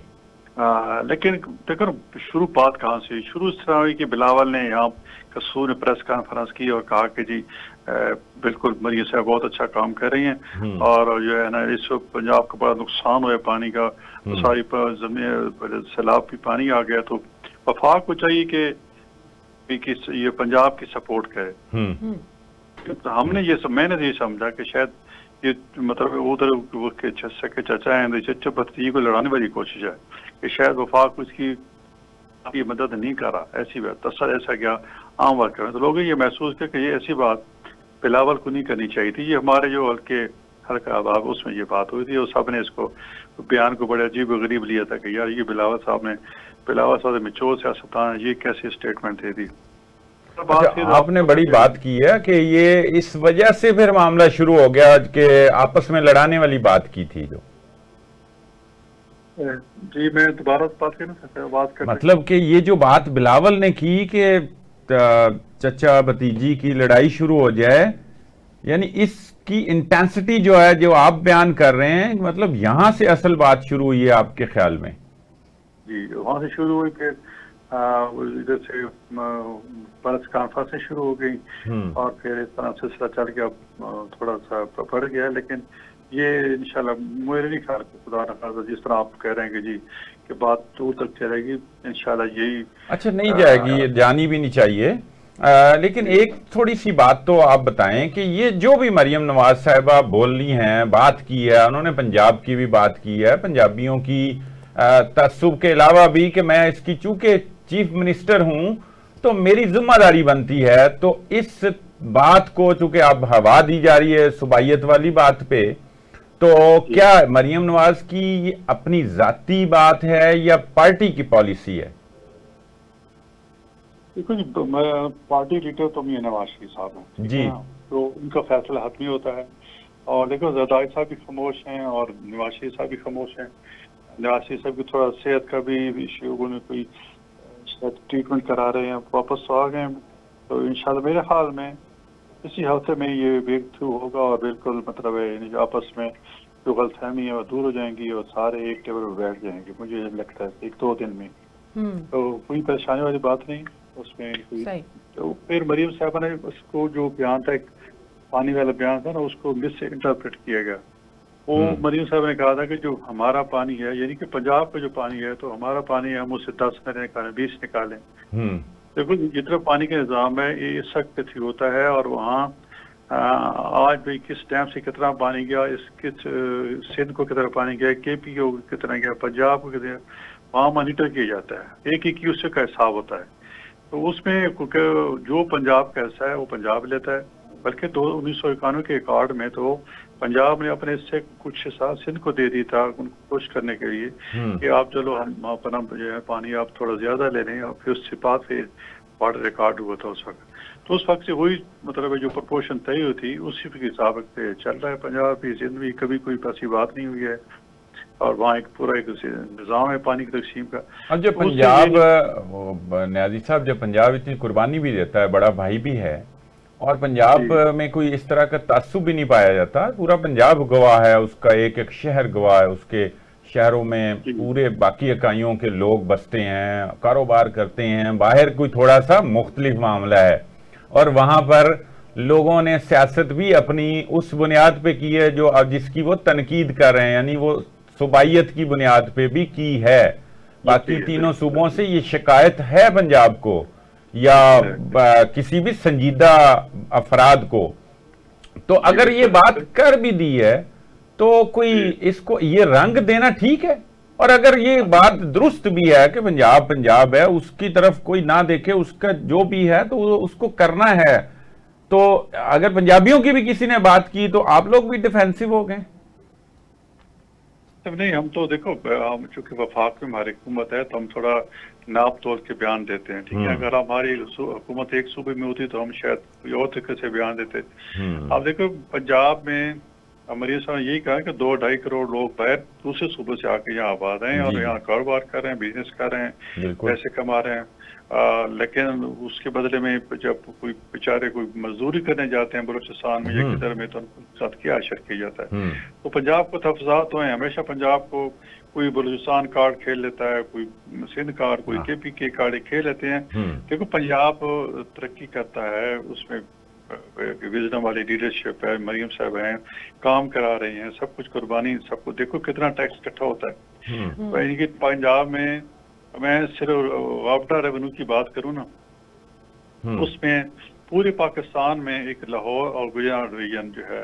لیکن دیکھو شروع بات کہاں سے ہوئی. شروع اس طرح ہوئی کہ بلاول نے یہاں قصور نے پریس کانفرنس کی اور کہا کہ جی بالکل مریم صاحب بہت اچھا کام کر رہی ہیں, اور جو ہے نا اس وقت پنجاب کا بڑا نقصان ہوا پانی کا, ساری زمین سیلاب بھی پانی آ گیا. تو وفاق کو چاہیے کہ یہ پنجاب کی سپورٹ کرے. ہم نے میں نے یہ سمجھا کہ شاید یہ مطلب ادھر وہ کے چچا ہیں چچا بھتیجی کو لڑانے والی کوشش ہے کہ شاید وفاق اس کی یہ مدد نہیں کر رہا. ایسی بات تصر ایسا کیا عام بات کر رہے ہیں تو لوگ یہ محسوس کر کہ یہ ایسی بات بلاول کو نہیں کرنی چاہیے تھی. یہ ہمارے جو ہلکا آباب اس میں یہ بات ہوئی تھی اور سب نے اس کو بیان کو بڑے عجیب و غریب لیا تھا کہ یار یہ بلاول صاحب میں چور سیاستدان یہ کیسی اسٹیٹمنٹ دے دی. آپ نے بڑی بات کی ہے کہ یہ اس وجہ سے پھر معاملہ شروع ہو گیا کہ آپس میں لڑانے والی بات کی تھی جو جی میں دوبارہ بات کرنا مطلب کہ یہ جو بات بلاول نے کی کہ چچا بھتیجی کی لڑائی شروع ہو جائے یعنی اس کی انٹینسٹی جو ہے جو آپ بیان کر رہے ہیں مطلب یہاں سے اصل بات شروع ہوئی ہے آپ کے خیال میں؟ جی وہاں سے شروع ہوئی پھر ادھر سے پریس کانفرنس شروع ہو گئی اور پھر اس طرح سلسلہ چل گیا تھوڑا سا بڑھ گیا. لیکن یہ انشاءاللہ میرے نہیں خیال خدا نخواستہ جس طرح آپ کہہ رہے ہیں کہ جی کہ بات دور تک چلے گی انشاءاللہ یہی اچھا نہیں جائے گی یہ جانی بھی نہیں چاہیے. لیکن ایک تھوڑی سی بات تو آپ بتائیں کہ یہ جو بھی مریم نواز صاحبہ بول رہی ہیں بات کی ہے انہوں نے پنجاب کی بھی بات کی ہے پنجابیوں کی تعصب کے علاوہ بھی کہ میں اس کی چونکہ چیف منسٹر ہوں تو میری ذمہ داری بنتی ہے تو اس بات کو چونکہ اب ہوا دی جا رہی ہے صوبائیت والی بات پہ تو کیا مریم نواز کی اپنی ذاتی بات ہے یا پارٹی کی پالیسی ہے؟ دیکھو جی پارٹی لیڈر تو میاں نواز شریف صاحب ہیں جی تو ان کا فیصلہ حتمی ہوتا ہے اور دیکھو زرداری صاحب بھی خاموش ہیں اور نواز شریف صاحب بھی خاموش ہیں. نواز شریف صاحب کی تھوڑا صحت کا بھی ایشو میں کوئی ٹریٹمنٹ کرا رہے ہیں واپس تو آ گئے تو انشاءاللہ میرے خیال میں اسی ہفتے میں یہ بریک تھرو ہوگا اور بالکل مطلب ہے آپس میں جو غلط فہمی ہے وہ دور ہو جائیں گی اور سارے ایک ٹیبل پر بیٹھ جائیں گے. مجھے لگتا ہے 1-2 دن میں تو کوئی پریشانی والی بات نہیں اس میں تو پھر مریم صاحبہ نے اس کو جو بیان تھا ایک پانی والا بیان تھا نا اس کو مس سے انٹرپریٹ کیا گیا. وہ مریم صاحب نے کہا تھا کہ جو ہمارا پانی ہے یعنی کہ پنجاب کا جو پانی ہے تو ہمارا پانی ہے ہم اس سے 10 میں نکالیں 20 نکالیں. دیکھو جتنا پانی کا نظام ہے یہ اس وقت پہ ہوتا ہے اور وہاں آج بھی کس ٹائم سے کتنا پانی گیا کس سندھ کو کتنا پانی گیا کے پی کو کتنا گیا پنجاب کو کتنا وہاں مانیٹر کیا جاتا ہے ایک کیوسیک کا حساب ہوتا ہے. تو اس میں جو پنجاب کا حصہ ہے وہ پنجاب لیتا ہے بلکہ 1991 کے ریکارڈ میں تو پنجاب نے اپنے سے کچھ حصہ سندھ کو دے دی تھا ان کو کوشش کرنے کے لیے کہ آپ چلو ہم اپنا جو ہے پانی آپ تھوڑا زیادہ لے لیں اور پھر اس سے بعد پھر واٹر ریکارڈ ہوا تھا اس وقت. تو اس وقت سے وہی مطلب ہے جو پرپورشن طے ہوئی تھی اسی کے حساب سے چل رہا ہے. پنجاب بھی سندھ بھی کبھی کوئی ایسی بات نہیں ہوئی ہے اور وہاں ایک پورا ایک نظام ہے پانی کی تقسیم کا. اب جو پنجاب نیازی صاحب جب پنجاب اتنی قربانی بھی دیتا ہے بڑا بھائی بھی ہے اور پنجاب میں کوئی اس طرح کا تعصب بھی نہیں پایا جاتا پورا پنجاب گواہ ہے اس کا ایک ایک شہر گواہ ہے اس کے شہروں میں پورے باقی اکائیوں کے لوگ بستے ہیں کاروبار کرتے ہیں باہر کوئی تھوڑا سا مختلف معاملہ ہے اور وہاں پر لوگوں نے سیاست بھی اپنی اس بنیاد پہ کی ہے جو جس کی وہ تنقید کر رہے ہیں یعنی وہ صوبائیت کی بنیاد پہ بھی کی ہے. باقی تینوں صوبوں سے یہ شکایت ہے پنجاب کو یا کسی بھی سنجیدہ افراد کو تو اگر یہ بات کر بھی دی ہے تو کوئی اس کو یہ رنگ دینا ٹھیک ہے اور اگر یہ بات درست بھی ہے کہ پنجاب ہے اس کی طرف کوئی نہ دیکھے اس کا جو بھی ہے تو اس کو کرنا ہے تو اگر پنجابیوں کی بھی کسی نے بات کی تو آپ لوگ بھی ڈیفینسو ہو گئے؟ نہیں ہم تو دیکھو ہم چونکہ وفاق میں ہماری حکومت ہے تو ہم تھوڑا ناپ تول کے بیان دیتے ہیں ٹھیک ہے. اگر ہماری حکومت ایک صوبے میں ہوتی تو ہم شاید کوئی اور طریقے سے بیان دیتے. اب دیکھو پنجاب میں مریم صاحب نے یہی کہا کہ 2-2.5 کروڑ لوگ باہر دوسرے صوبے سے آ کے یہاں آباد ہیں اور یہاں کاروبار کر رہے ہیں بزنس کر رہے ہیں پیسے کما رہے ہیں لیکن اس کے بدلے میں جب کوئی بیچارے کوئی مزدوری کرنے جاتے ہیں بلوچستان میں یا کدھر میں تو ان کے ساتھ کیا اشر کیا جاتا ہے. تو پنجاب کو تفضیلات تو ہیں ہمیشہ پنجاب کو کوئی بلوچستان کارڈ کھیل لیتا ہے کوئی سندھ کارڈ کوئی کے پی کے کارڈ کھیل لیتے ہیں. دیکھو پنجاب ترقی کرتا ہے اس میں وزڈم والی لیڈرشپ ہے مریم صاحب ہیں کام کرا رہی ہیں سب کچھ قربانی سب کو دیکھو کتنا ٹیکس اکٹھا ہوتا ہے. یعنی کہ پنجاب میں میں صرف رابطہ ریونیو کی بات کروں نا اس میں پورے پاکستان میں ایک لاہور اور گجرات ریجن جو ہے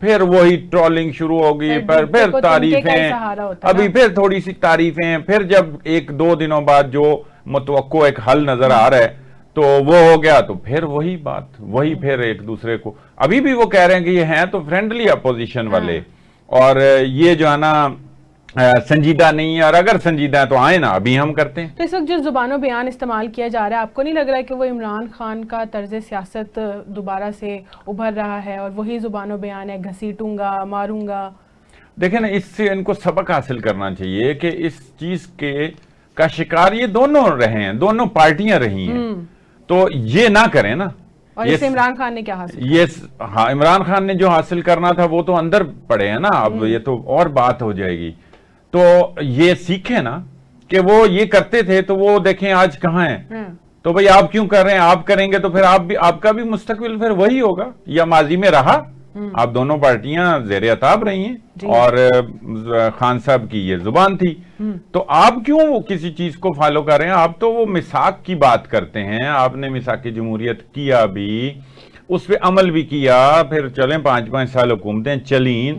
پھر وہی ٹرولنگ شروع ہوگی، پھر تعریفیں، ابھی پھر تھوڑی سی تعریفیں، پھر جب ایک دو دنوں بعد جو متوقع ایک حل نظر آ رہا ہے تو وہ ہو گیا، تو پھر وہی بات، وہی پھر ایک دوسرے کو ابھی بھی وہ کہہ رہے ہیں کہ یہ ہیں تو فرینڈلی اپوزیشن والے، اور یہ جو ہے نا سنجیدہ نہیں ہے، اور اگر سنجیدہ ہے تو آئے نا، ابھی ہم کرتے ہیں۔ تو اس وقت جو زبان و بیان استعمال کیا جا رہا ہے، آپ کو نہیں لگ رہا ہے کہ وہ عمران خان کا طرز سیاست دوبارہ سے ابھر رہا ہے اور وہی زبان و بیان ہے، گھسیٹوں گا، ماروں گا؟ دیکھیں نا، اس سے ان کو سبق حاصل کرنا چاہیے کہ اس چیز کا شکار یہ دونوں رہے ہیں، دونوں پارٹیاں رہی ہیں، تو یہ نہ کریں نا۔ اور اس سے عمران خان نے کیا حاصل کیا؟ ہاں، عمران خان نے جو حاصل کرنا تھا وہ تو اندر پڑے ہیں نا، اب یہ تو اور بات ہو جائے گی۔ تو یہ سیکھیں نا کہ وہ یہ کرتے تھے تو وہ دیکھیں آج کہاں ہیں، تو بھئی آپ کیوں کر رہے ہیں؟ آپ کریں گے تو پھر آپ کا بھی مستقبل پھر وہی ہوگا، یا ماضی میں رہا۔ آپ دونوں پارٹیاں زیر عتاب رہی ہیں، اور خان صاحب کی یہ زبان تھی، تو آپ کیوں کسی چیز کو فالو کر رہے ہیں؟ آپ تو وہ میثاق کی بات کرتے ہیں، آپ نے میثاق جمہوریت کیا بھی، اس پہ عمل بھی کیا، پھر چلیں 5 سال حکومتیں چلیں،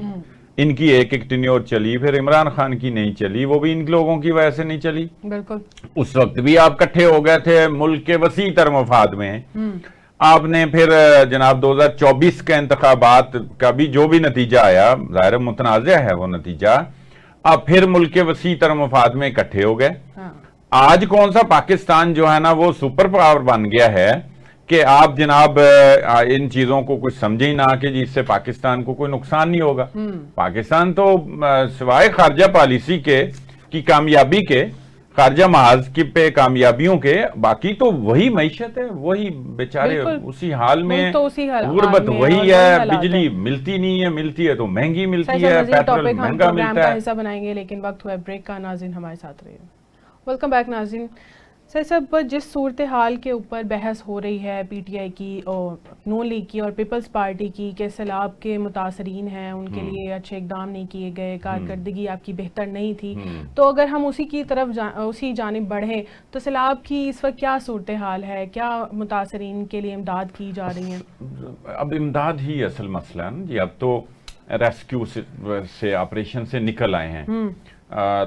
ان کی ایک ٹینیور چلی، پھر عمران خان کی نہیں چلی، وہ بھی ان لوگوں کی وجہ سے نہیں چلی۔ بالکل، اس وقت بھی آپ کٹھے ہو گئے تھے ملک کے وسیع تر مفاد میں۔ آپ نے پھر جناب 2024 کے انتخابات کا بھی جو بھی نتیجہ آیا، ظاہر متنازع ہے وہ نتیجہ، آپ پھر ملک کے وسیع تر مفاد میں اکٹھے ہو گئے۔ آج کون سا پاکستان جو ہے نا وہ سپر پاور بن گیا ہے کہ آپ جناب ان چیزوں کو کچھ سمجھیں نہ کہ جس سے پاکستان کو کوئی نقصان نہیں ہوگا۔ پاکستان تو سوائے خارجہ پالیسی کی کامیابی کے، خارجہ محاذ کی پہ کامیابیوں کے، باقی تو وہی معیشت ہے، وہی بیچارے اسی حال میں، غربت وہی ہے، بجلی ملتی نہیں ہے، ملتی ہے تو مہنگی ملتی ہے، پیٹرول مہنگا ملتا ہے۔ حصہ بنائیں گے لیکن وقت ہوا ہے بریک کا۔ ناظرین ہمارے ساتھ رہے، ویلکم بیک ناظرین۔ سر صاحب، جس صورتحال کے اوپر بحث ہو رہی ہے پی ٹی آئی کی اور نون لیگ کی اور پیپلز پارٹی کی کہ سیلاب کے متاثرین ہیں، ان کے لیے اچھے اقدام نہیں کیے گئے، کارکردگی آپ کی بہتر نہیں تھی، تو اگر ہم اسی کی طرف اسی جانب بڑھیں تو سیلاب کی اس وقت کیا صورتحال ہے؟ کیا متاثرین کے لیے امداد کی جا رہی ہیں؟ اب امداد ہی اصل مسئلہ ہے جی، اب تو ریسکیو سے آپریشن سے نکل آئے ہیں،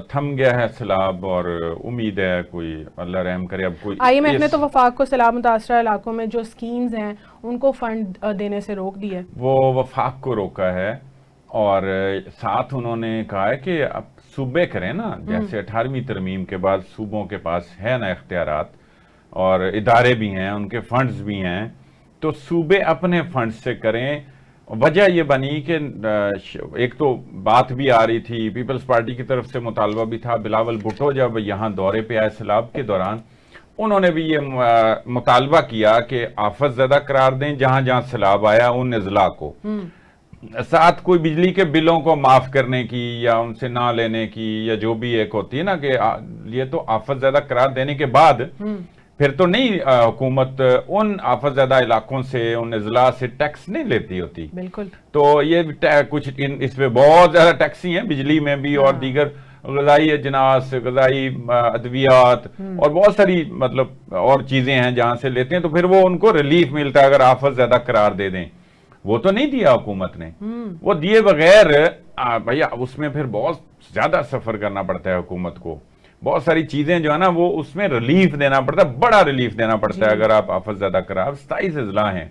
تھم گیا ہے سیلاب، اور امید ہے کوئی اللہ رحم کرے۔ اب کوئی آئی ایم ایف نے تو وفاق کو سیلاب متاثرہ علاقوں میں جو سکیمز ہیں ان کو فنڈ دینے سے روک دیا ہے، وہ وفاق کو روکا ہے، اور ساتھ انہوں نے کہا ہے کہ اب صوبے کریں نا، جیسے 18ویں ترمیم کے بعد صوبوں کے پاس ہے نا اختیارات، اور ادارے بھی ہیں، ان کے فنڈز بھی ہیں، تو صوبے اپنے فنڈ سے کریں۔ وجہ یہ بنی کہ ایک تو بات بھی آ رہی تھی، پیپلز پارٹی کی طرف سے مطالبہ بھی تھا، بلاول بھٹو جب یہاں دورے پہ آئے سیلاب کے دوران، انہوں نے بھی یہ مطالبہ کیا کہ آفت زدہ قرار دیں جہاں جہاں سیلاب آیا ان اضلاع کو، ساتھ کوئی بجلی کے بلوں کو معاف کرنے کی یا ان سے نہ لینے کی، یا جو بھی ایک ہوتی ہے نا کہ یہ تو آفت زدہ قرار دینے کے بعد پھر تو نہیں حکومت ان آفت زدہ علاقوں سے، ان اضلاع سے ٹیکس نہیں لیتی ہوتی، بالکل، تو یہ کچھ اس پہ بہت زیادہ ٹیکس ہی ہیں، بجلی میں بھی اور دیگر غذائی اجناس، غذائی ادویات اور بہت ساری مطلب اور چیزیں ہیں جہاں سے لیتے ہیں، تو پھر وہ ان کو ریلیف ملتا ہے اگر آفت زیادہ قرار دے دیں۔ وہ تو نہیں دیا حکومت نے، وہ دیے بغیر بھیا اس میں پھر بہت زیادہ سفر کرنا پڑتا ہے حکومت کو، بہت ساری چیزیں جو ہے نا وہ اس میں ریلیف دینا پڑتا ہے، بڑا ریلیف دینا پڑتا ہے اگر آپ آفت زیادہ قرار۔ 27 اضلاع ہیں،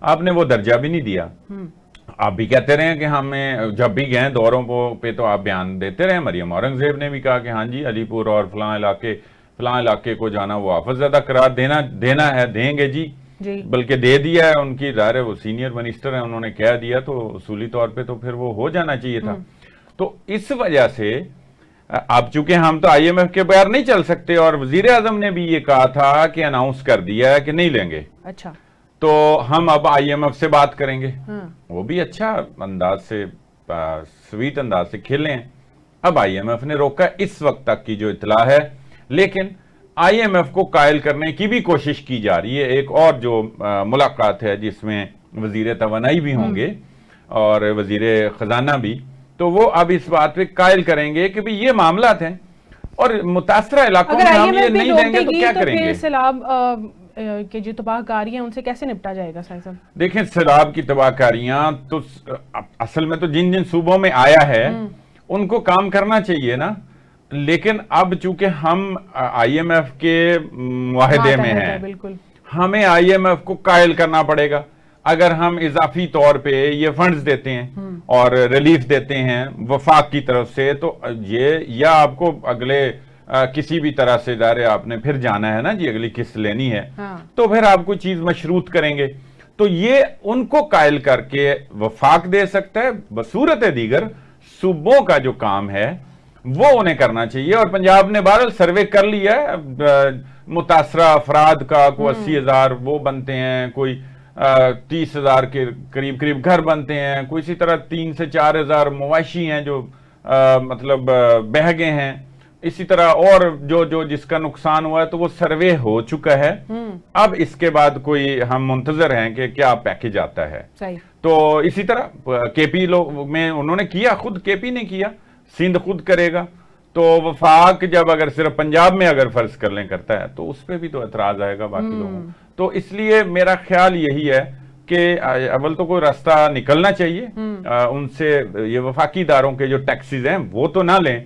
آپ نے وہ درجہ بھی نہیں دیا۔ آپ بھی کہتے رہے کہ ہمیں جب بھی گئے دوروں پہ تو آپ بیان دیتے رہے، مریم اورنگزیب نے بھی کہا کہ ہاں جی علی پور اور فلاں علاقے کو جانا وہ آفت زیادہ قرار دینا ہے، دیں گے جی، بلکہ دے دیا ہے، ان کی ظاہر وہ سینئر منسٹر ہیں، انہوں نے کہہ دیا تو اصولی طور پہ تو پھر وہ ہو جانا چاہیے تھا۔ تو اس وجہ سے اب چونکہ ہم تو آئی ایم ایف کے بغیر نہیں چل سکتے، اور وزیر اعظم نے بھی یہ کہا تھا کہ اناؤنس کر دیا ہے کہ نہیں لیں گے، اچھا، تو ہم اب آئی ایم ایف سے بات کریں گے، وہ بھی اچھا انداز سے، سویٹ انداز سے کھیلے ہیں۔ اب آئی ایم ایف نے روکا اس وقت تک کی جو اطلاع ہے، لیکن آئی ایم ایف کو قائل کرنے کی بھی کوشش کی جا رہی ہے۔ ایک اور جو ملاقات ہے جس میں وزیر توانائی بھی ہوں گے اور وزیر خزانہ بھی، تو وہ اب اس بات پہ قائل کریں گے کہ یہ معاملات ہیں اور متاثرہ علاقوں میں ہم یہ نہیں دیں گے تو کیا کریں گے۔ سیلاب کے جو تباہ کاری ہیں ان سے کیسے نپٹا جائے گا صاحب؟ دیکھیں سیلاب کی تباہ کاریاں تو اصل میں تو جن جن صوبوں میں آیا ہے ان کو کام کرنا چاہیے نا، لیکن اب چونکہ ہم آئی ایم ایف کے معاہدے میں ہیں، بالکل ہمیں آئی ایم ایف کو قائل کرنا پڑے گا۔ اگر ہم اضافی طور پہ یہ فنڈز دیتے ہیں اور ریلیف دیتے ہیں وفاق کی طرف سے، تو یہ یا آپ کو اگلے کسی بھی طرح سے ادارے آپ نے پھر جانا ہے نا جی، اگلی قسط لینی ہے تو پھر آپ کوئی چیز مشروط کریں گے، تو یہ ان کو قائل کر کے وفاق دے سکتا ہے۔ بصورت دیگر صوبوں کا جو کام ہے وہ انہیں کرنا چاہیے، اور پنجاب نے بہرحال سروے کر لیا ہے متاثرہ افراد کا، کوئی 80,000 وہ بنتے ہیں، کوئی 30,000 کے قریب گھر بنتے ہیں، کوئی اسی طرح 3 سے 4,000 مواشی ہیں جو مطلب بہہ گئے ہیں، اسی طرح اور جو جس کا نقصان ہوا ہے تو وہ سروے ہو چکا ہے۔ اب اس کے بعد کوئی ہم منتظر ہیں کہ کیا پیکج آتا ہے۔ تو اسی طرح کے پی میں انہوں نے کیا، خود کے پی نے کیا، سندھ خود کرے گا، تو وفاق جب اگر صرف پنجاب میں اگر فرض کر لیں کرتا ہے تو اس پہ بھی تو اعتراض آئے گا باقی لوگوں۔ تو اس لیے میرا خیال یہی ہے کہ اول تو کوئی راستہ نکلنا چاہیے ان سے، یہ وفاقی اداروں کے جو ٹیکسز ہیں وہ تو نہ لیں،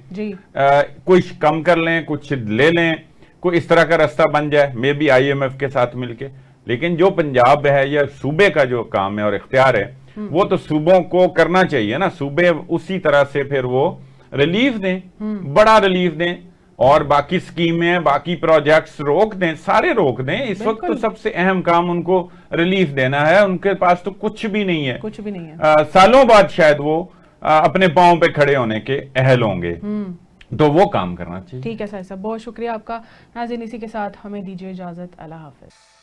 کچھ کم کر لیں، کچھ لے لیں، کوئی اس طرح کا راستہ بن جائے، میں بھی آئی ایم ایف کے ساتھ مل کے۔ لیکن جو پنجاب ہے یا صوبے کا جو کام ہے اور اختیار ہے وہ تو صوبوں کو کرنا چاہیے نا، صوبے اسی طرح سے پھر وہ ریلیف دیں، بڑا ریلیف دیں، اور باقی سکیمیں باقی پروجیکٹس روک دیں، سارے روک دیں۔ اس وقت تو سب سے اہم کام ان کو ریلیف دینا ہے، ان کے پاس تو کچھ بھی نہیں ہے، سالوں بعد شاید وہ اپنے پاؤں پہ کھڑے ہونے کے اہل ہوں گے، تو وہ کام کرنا چاہیے۔ ٹھیک ہے صاحب، بہت شکریہ آپ کا۔ ناظرین اسی کے ساتھ ہمیں دیجیے اجازت، اللہ حافظ۔